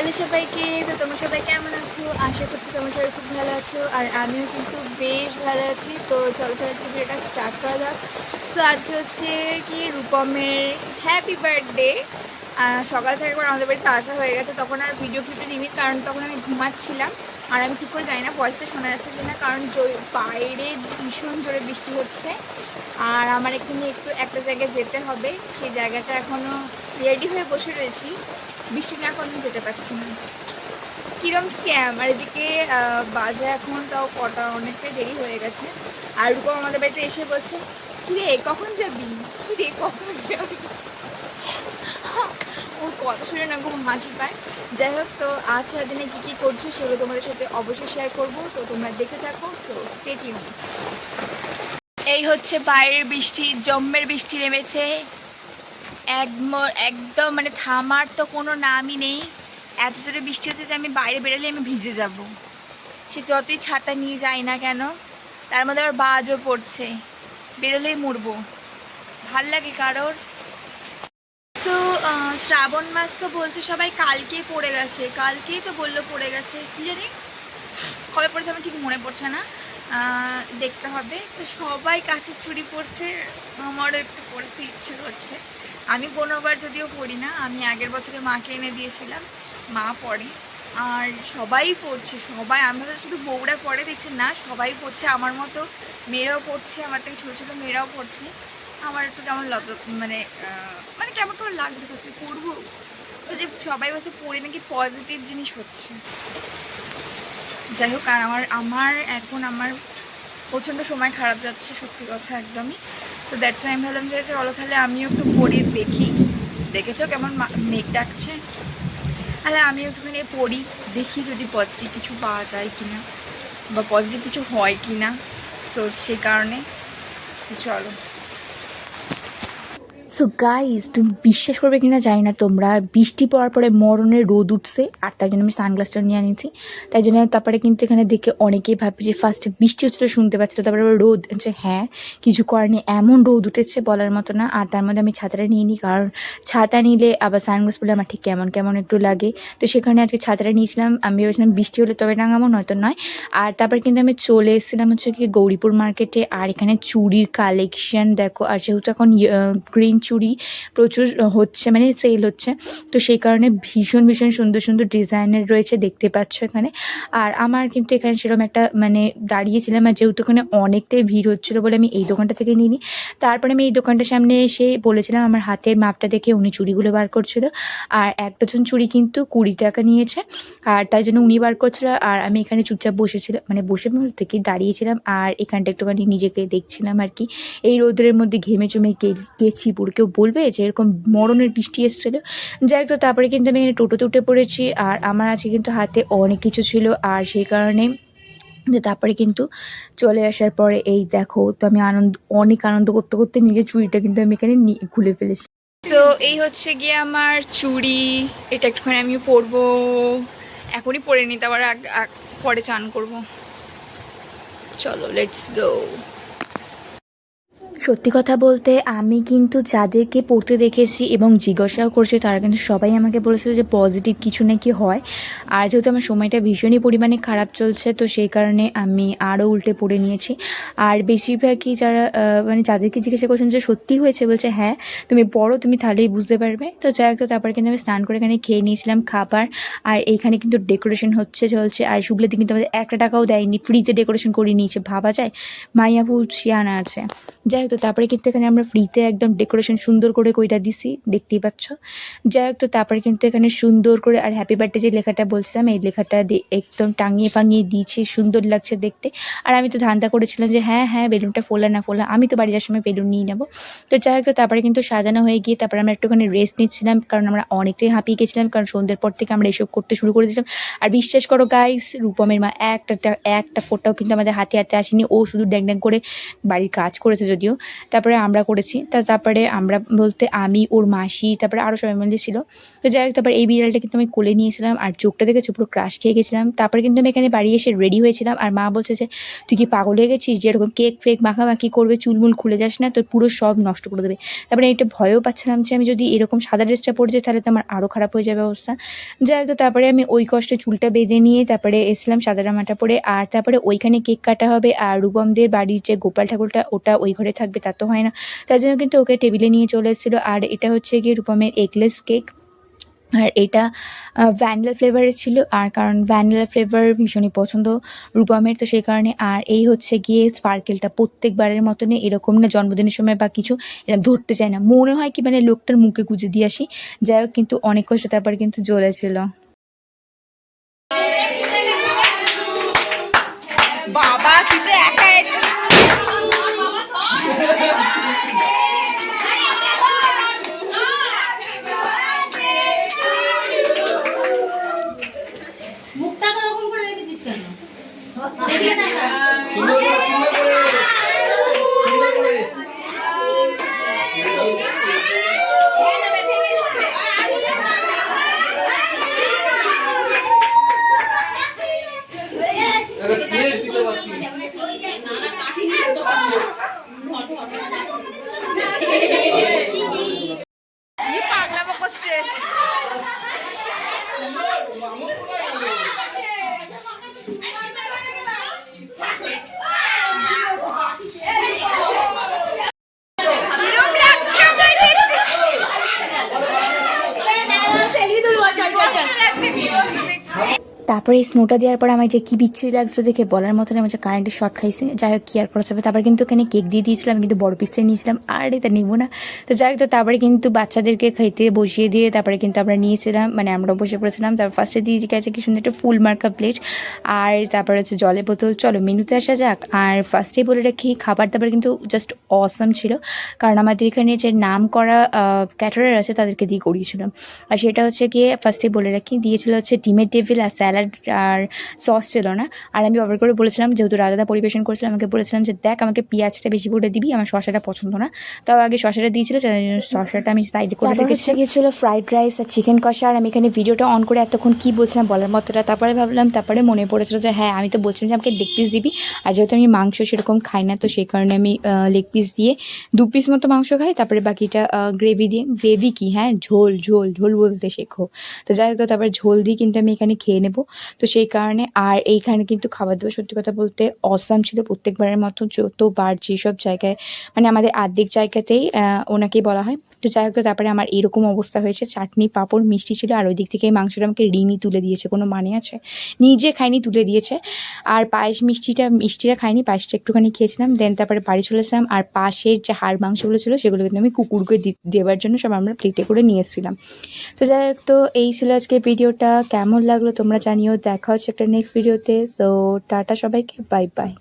Hello সবাইকে। তো তোমরা সবাই কেমন আছো? আশা করছি তোমরা সবাই খুব ভালো আছো, আর আমিও কিন্তু বেশ ভালো আছি। তো চলো তাহলে আজকে ভিডিওটা স্টার্ট করা যাক। সো আজকে হচ্ছে কি রূপমের হ্যাপি বার্থডে। সকাল থেকে একবার আমাদের বাড়িতে আসা হয়ে গেছে, তখন আর ভিডিও ক্লিপে নিবি কারণ তখন আমি ঘুমাচ্ছিলাম। আর আমি ঠিক করে জানি না ভয়েসটা শোনা যাচ্ছে কিনা, কারণ বাইরে ভীষণ জোরে বৃষ্টি হচ্ছে। আর আমার এখানে একটু একটা জায়গায় যেতে হবে, সেই জায়গাটা এখনও রেডি হয়ে বসে রয়েছি। বৃষ্টি না এখন যেতে পারছি না, কিরম স্ক্যাম। আর এদিকে বাজে এখন তাও কটা, অনেকটাই দেরি হয়ে গেছে। আর রূপম আমাদের বাড়িতে এসে বলছে, কিরে কখন যাবি, কিরে কখন যাবি। ওর কথা শুনে না খুব হাসি পায়। যাই হোক, তো আজ সারাদিনে কী কী করছো সেগুলো তোমাদের সাথে অবশ্যই শেয়ার করবো, তো তোমরা দেখে থাকো। So stay tune. এই হচ্ছে বাইরের বৃষ্টি, জম্মের বৃষ্টি নেমেছে একদম, মানে থামার তো কোনো নামই নেই। এত জোরে বৃষ্টি হচ্ছে যে আমি বাইরে বেরোলে আমি ভিজে যাব। সে যতই ছাতা নিয়ে যাই না কেন, তার মধ্যে আবার বাজও পড়ছে, বেরোলেই মরবো। ভাল লাগে কারোর? তো শ্রাবণ মাস তো বলছে সবাই কালকেই পড়ে গেছে, কালকেই তো বললো পড়ে গেছে, কি জানি কবে পড়েছে আমার ঠিক মনে পড়ছে না, দেখতে হবে। তো সবাই কাছের চুড়ি পরছে, আমারও একটু পরতে ইচ্ছে করছে। আমি কোনোবার যদিও পড়ি না, আমি আগের বছরে মাকে এনে দিয়েছিলাম, মা পড়ে। আর সবাই পড়ছে, সবাই, আমরা শুধু বউরা পড়ে দেখছি না, সবাই পড়ছে। আমার মতো মেয়েরাও পড়ছে, আমার থেকে ছোটো ছোটো মেয়েরাও পড়ছে। আমার একটু কেমন মানে মানে কেমন কেমন লাগবে পড়বো, যে সবাই বলছে পড়ে নাকি পজিটিভ জিনিস হচ্ছে। যাই হোক, আর আমার এখন প্রচণ্ড সময় খারাপ যাচ্ছে, সত্যি কথা একদমই। তো দ্যাটস আমি ভাবলাম যে চলো তাহলে আমিও একটু পড়ি, দেখি। দেখেছো কেমন মেঘ ডাকছে? তাহলে আমিও একটুখানি পড়ি, দেখি যদি পজিটিভ কিছু পাওয়া যায় কিনা, বা পজিটিভ কিছু হয় কিনা। তো সেই কারণে চলো। সো গাইজ, তুমি বিশ্বাস করবে কিনা জানি না, তোমরা বৃষ্টি পড়ার পরে মরণের রোদ উঠছে, আর তাই জন্য আমি সানগ্লাসটা নিয়ে আনিয়েছি। তাই জন্য তারপরে কিন্তু এখানে দেখে অনেকেই ভাববে যে ফার্স্টে বৃষ্টি হচ্ছিলো শুনতে পাচ্ছিলো, তারপরে আবার রোদ, যে হ্যাঁ কিছু করেনি, এমন রোদ উঠেছে বলার মতো না। আর তার মধ্যে আমি ছাতাটা নিয়ে নিই, কারণ ছাতা নিলে আবার সানগ্লাস পরলে আমার ঠিক কেমন কেমন একটু লাগে। তো সেখানে আজকে ছাতাটা নিয়েছিলাম, আমি ভেবেছিলাম বৃষ্টি হলে তবে টাঙাবো, নয়তো নয়। আর তারপর কিন্তু আমি চলে এসেছিলাম হচ্ছে কি গৌরীপুর মার্কেটে। আর এখানে চুড়ির কালেকশন দেখো, আর যেহেতু এখন গ্রিন চুড়ি প্রচুর হচ্ছে, মানে সেল হচ্ছে, তো সেই কারণে ভীষণ ভীষণ সুন্দর সুন্দর ডিজাইনের রয়েছে, দেখতে পাচ্ছ এখানে। আর আমার কিন্তু এখানে সেরকম একটা মানে দাঁড়িয়েছিলাম, আর যেহেতু এখানে অনেকটাই ভিড় হচ্ছিলো বলে আমি এই দোকানটা থেকে নিই। তারপরে আমি এই দোকানটার সামনে এসে বলেছিলাম আমার হাতের মাপটা দেখে উনি চুড়িগুলো বার করছিল। আর এক ডজন চুড়ি কিন্তু 20 টাকা নিয়েছে, আর তাই জন্য উনি বার করছিল। আর আমি এখানে চুপচাপ বসেছিলাম, মানে বসে থেকে দাঁড়িয়েছিলাম, আর এখানটা একটুখানি নিজেকে দেখছিলাম আর কি। এই রোদের মধ্যে ঘেমে চুমে গেছি পুরো, কেউ বলবে যে এরকম মরণের বৃষ্টি এসেছিলো। যাই হোক, তো তারপরে কিন্তু আমি এখানে টোটোতে উঠে পড়েছি। আর আমার আছে কিন্তু হাতে অনেক কিছু ছিল, আর সেই কারণে তারপরে কিন্তু চলে আসার পরে এই দেখো, তো আমি অনেক আনন্দ করতে করতে নিজের চুড়িটা কিন্তু আমি এখানে খুলে ফেলেছি। তো এই হচ্ছে গিয়ে আমার চুড়ি, এটা একটুখানি আমি পরবো, এখনই পরে নিতে, আবার পরে চান করবো। চলো লেটস গো। সত্যি কথা বলতে আমি কিন্তু যাদেরকে পড়তে দেখেছি এবং জিজ্ঞাসাও করছি, তারা কিন্তু সবাই আমাকে বলেছিল যে পজিটিভ কিছু নাকি হয়। আর যেহেতু আমার সময়টা ভীষণই পরিমাণে খারাপ চলছে, তো সেই কারণে আমি আরও উল্টে পড়ে নিয়েছি। আর বেশিরভাগই যারা মানে যাদেরকে জিজ্ঞাসা করছেন যে সত্যি হয়েছে, বলছে হ্যাঁ তুমি পড়ো, তুমি তাহলেই বুঝতে পারবে। তো যাই হোক, তো তারপরে কিন্তু আমি স্নান করে এখানে খেয়ে নিয়েছিলাম খাবার। আর এইখানে কিন্তু ডেকোরেশন চলছে, আর শুভ্লাদি কিন্তু আমাদের 1 টাকাও দেয়নি, ফ্রিতে ডেকোরেশন করে নিয়েছে, ভাবা যায়, মাইয়াপুর শিয়ানা আছে। যাই হোক, তো তারপরে কিন্তু এখানে আমরা ফ্রিতে একদম ডেকোরেশন সুন্দর করে কইরা দিছি, দেখতেই পাচ্ছ। যাই হোক, তো তারপরে কিন্তু এখানে সুন্দর করে আর হ্যাপি বার্থডে যে লেখাটা বলছিলাম, এই লেখাটা একদম টাঙিয়ে পাঙিয়ে দিয়েছি, সুন্দর লাগছে দেখতে। আর আমি তো ধান্দা করেছিলাম যে হ্যাঁ হ্যাঁ বেলুনটা ফোলা না ফোলা, আমি তো বাড়ি যাওয়ার সময় বেলুন নিয়ে নেবো। তো যাই হোক, তো তারপরে কিন্তু সাজানো হয়ে গিয়ে তারপরে আমরা একটুখানি রেস্ট নিচ্ছিলাম, কারণ আমরা অনেকটাই হাঁপিয়ে গেছিলাম, কারণ সন্ধ্যের পর থেকে আমরা এসব করতে শুরু করে দিয়েছিলাম। আর বিশ্বাস করো গাইস, রূপমের মা একটা ফোটাও কিন্তু আমাদের হাতে হাতে আসেনি, ও শুধু ড্যাং ড্যাং করে বাড়ির কাজ করেছে যদিও, তারপরে আমরা করেছি। তারপরে আমরা বলতে আমি, ওর মাসি, তারপরে আরও সবাই মিলে ছিল। তো যাই হোক, তারপরে এই বিড়ালটা কিন্তু আমি কোলে নিয়েছিলাম আর চোখটা দেখেছি পুরো ক্রাশ খেয়ে গেছিলাম। তারপরে কিন্তু আমি এখানে বাড়ি এসে রেডি হয়েছিলাম আর মা বলছে যে তুই কি পাগল হয়ে গেছিস, যে এরকম কেক ফেক মাখামাখি করবে, চুলমুল খুলে যাস না, তোর পুরো সব নষ্ট করে দেবে। তারপরে একটা ভয়ও পাচ্ছিলাম যে আমি যদি এরকম সাদা ড্রেসটা পরে যাই তাহলে তো আমার আরও খারাপ হয়ে যাবে অবস্থা। যাই হোক, তো তারপরে আমি ওই কষ্টে চুলটা বেঁধে নিয়ে তারপরে এসলাম সাদা জামাটা পরে। আর তারপরে ওইখানে কেক কাটা হবে আর রূপমদের বাড়ির যে গোপাল ঠাকুরটা ওটা ওই ঘরে থাকবে, তা তো হয় না, তার জন্য কিন্তু ওকে টেবিলে নিয়ে চলে এসেছিলো। আর এটা হচ্ছে গিয়ে রূপমের এগলেস কেক, আর এটা ভ্যানিলা ফ্লেভারের ছিল। আর কারণ ভ্যানিলা ফ্লেভার ভীষণই পছন্দ রূপমের, তো সেই কারণে। আর এই হচ্ছে গিয়ে স্পার্কেলটা, প্রত্যেকবারের মতনই এরকম না জন্মদিনের সময় বা কিছু এরকম ধরতে চায় না, মনে হয় কি মানে লোকটার মুখে গুঁজে দিয়ে আসি। যাই হোক, কিন্তু অনেক কষ্ট তারপরে কিন্তু জ্বলেছিল। বাবা তুই তো একা মুখটা তো রকম করে রেখেছিস কেন? পাগলামো করছে। তারপরে এই স্নোটা দেওয়ার পর আমার যে কী বিচ্ছিরি লাগছিল দেখে বলার মতন, আমার যে কারেন্টের শর্ট খাইছে। যাই হোক, কি আর করা যাবে। তারপরে কিন্তু ওখানে কেক দিয়ে দিয়েছিলো, আমি কিন্তু বড় পিসটা নিয়েছিলাম, আর এটা নেবো না। তো যাই হোক, তো তারপরে কিন্তু বাচ্চাদেরকে খাইতে বসিয়ে দিয়ে তারপরে কিন্তু আমরা নিয়েছিলাম, মানে আমরা বসে পড়েছিলাম। তারপর ফার্স্টে দিয়েছি গেছে কি সুন্দর একটা ফুল মার্কা প্লেট, আর তারপরে হচ্ছে জলের বোতল। চলো মেনুতে আসা যাক। আর ফার্স্টেই বলে রাখি, খাবার দাবার কিন্তু জাস্ট অসম ছিল, কারণ আমাদের এখানে যে নাম করা ক্যাটারার আছে তাদেরকে দিয়ে করিয়েছিলাম। আর সেটা হচ্ছে গিয়ে ফার্স্টেই বলে রাখি, দিয়েছিল হচ্ছে ডিমের টেবিল আর স্যালাড, আর সস ছিল না। আর আমি অর্ডার করে বলেছিলাম, যেহেতু রাধাদা পরিবেশন করেছিলাম, আমাকে বলেছিলাম যে দেখ আমাকে পেঁয়াজটা বেশি করে দিবি, আমার শসাটা পছন্দ না। তাও আগে শসাটা দিয়েছিল, শসাটা আমি সাইডে করে রেখেছি। গিয়েছিলো ফ্রাইড রাইস আর চিকেন কষা। আর আমি এখানে ভিডিওটা অন করে এতক্ষণ কী বলছিলাম বলার মতোটা, তারপরে ভাবলাম, তারপরে মনে পড়েছিল যে হ্যাঁ আমি তো বলছিলাম যে আমাকে লেগ পিস দিবি, আর যেহেতু আমি মাংস সেরকম খাই না, তো সেই কারণে আমি লেগ পিস দিয়ে 2 পিস মতো মাংস খাই, তারপরে বাকিটা গ্রেভি দিয়ে। গ্রেভি কি, হ্যাঁ ঝোল, ঝোল ঝোল বলতে শেখো। তো যাই হোক, তো তারপরে ঝোল দিয়ে কিন্তু আমি এখানে খেয়ে নেবো, তো সেই কারণে। আর এইখানে কিন্তু খাবার দাবার সত্যি কথা বলতে অসাম ছিল, প্রত্যেকবারের মতো যতবার যেসব জায়গায়, মানে আমাদের আর্ধেক জায়গাতেই ওনাকেই বলা হয়। তো যাই হোক, তারপরে আমার এরকম অবস্থা হয়েছে, চাটনি পাঁপড় মিষ্টি ছিল, আর ওই দিক থেকে এই মাংসটা আমাকে রিনি তুলে দিয়েছে, কোনো মানে আছে, নিজে খাইনি তুলে দিয়েছে। আর পায়েস মিষ্টিটা খাইনি, পায়েসটা একটুখানি খেয়েছিলাম, দেন তারপরে বাড়ি চলে এসেছিলাম। আর পাশের যে হাড় মাংসগুলো ছিল সেগুলো কিন্তু আমি কুকুরকে দেওয়ার জন্য সব আমরা প্লেটে করে নিয়েছিলাম। তো যাই হোক, তো এই ছিল আজকের ভিডিওটা, কেমন লাগলো তোমরা জানিও। দেখা হচ্ছে একটা নেক্সট ভিডিওতে। সো টাটা সবাইকে, বাই বাই।